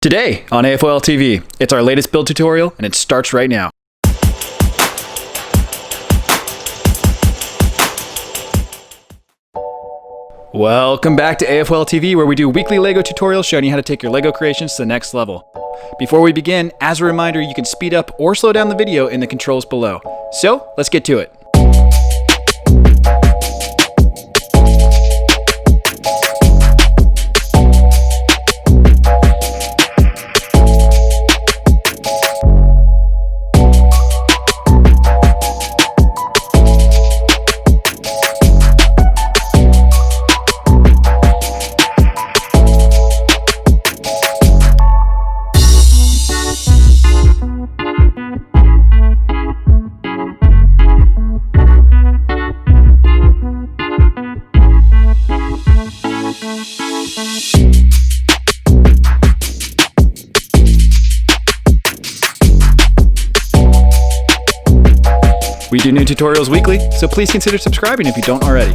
Today on AFOL TV, it's our latest build tutorial and it starts right now. Welcome back to AFOL TV, where we do weekly LEGO tutorials showing you how to take your LEGO creations to the next level. Before we begin, as a reminder, you can speed up or slow down the video in the controls below. So, let's get to it. We do new tutorials weekly, so please consider subscribing if you don't already.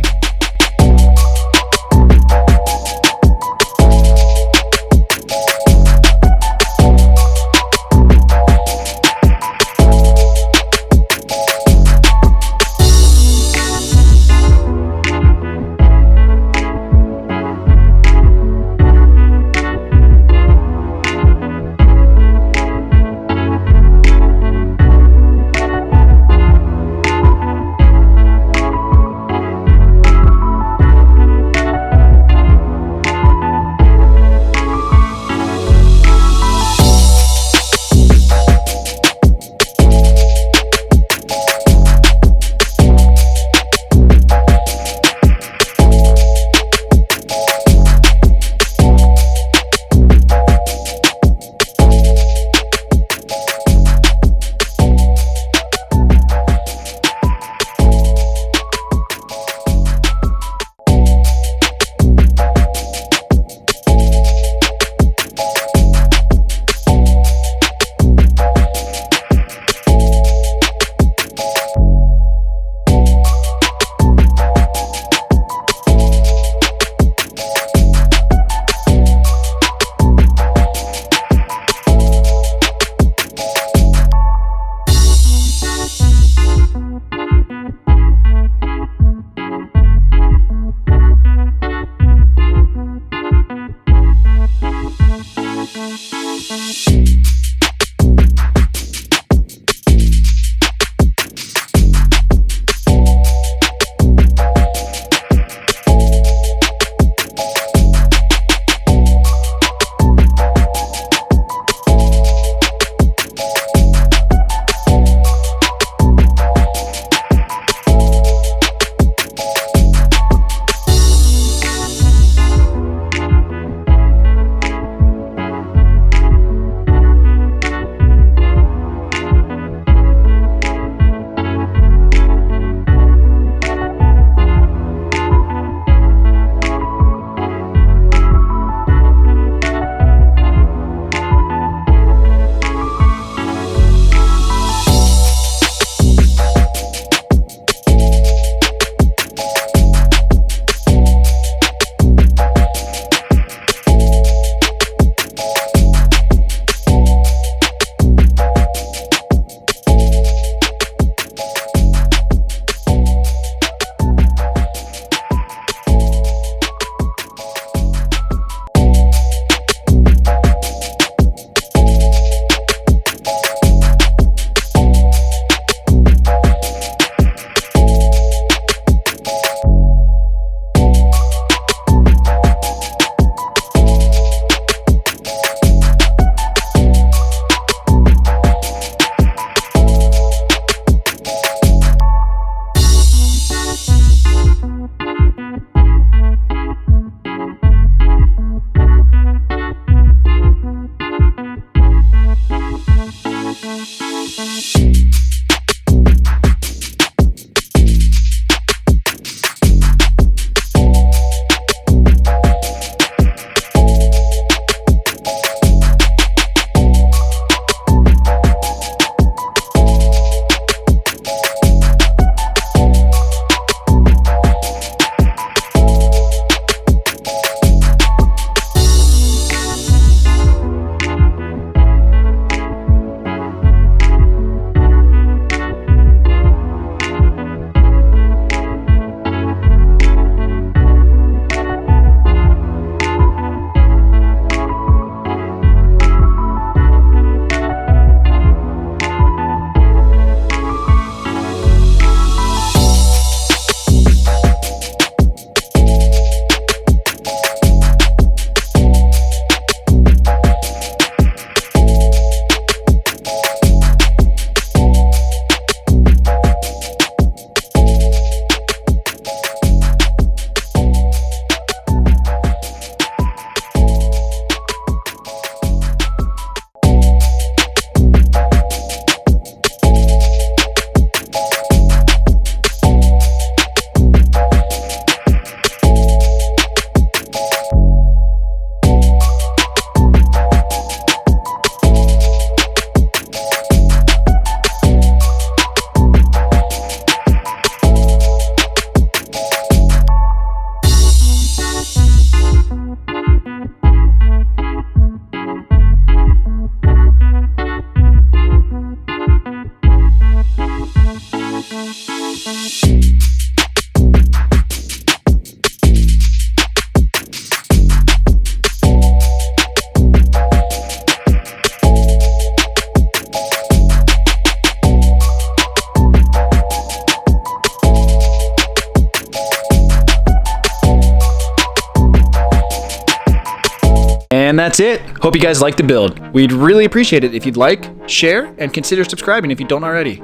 that's it. Hope you guys liked the build. We'd really appreciate it if you'd like, share, and consider subscribing if you don't already.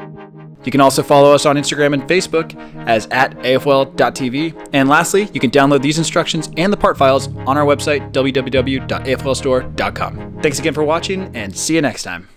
You can also follow us on Instagram and Facebook as @afl.tv. And lastly, you can download these instructions and the part files on our website, www.aflstore.com. Thanks again for watching, and see you next time.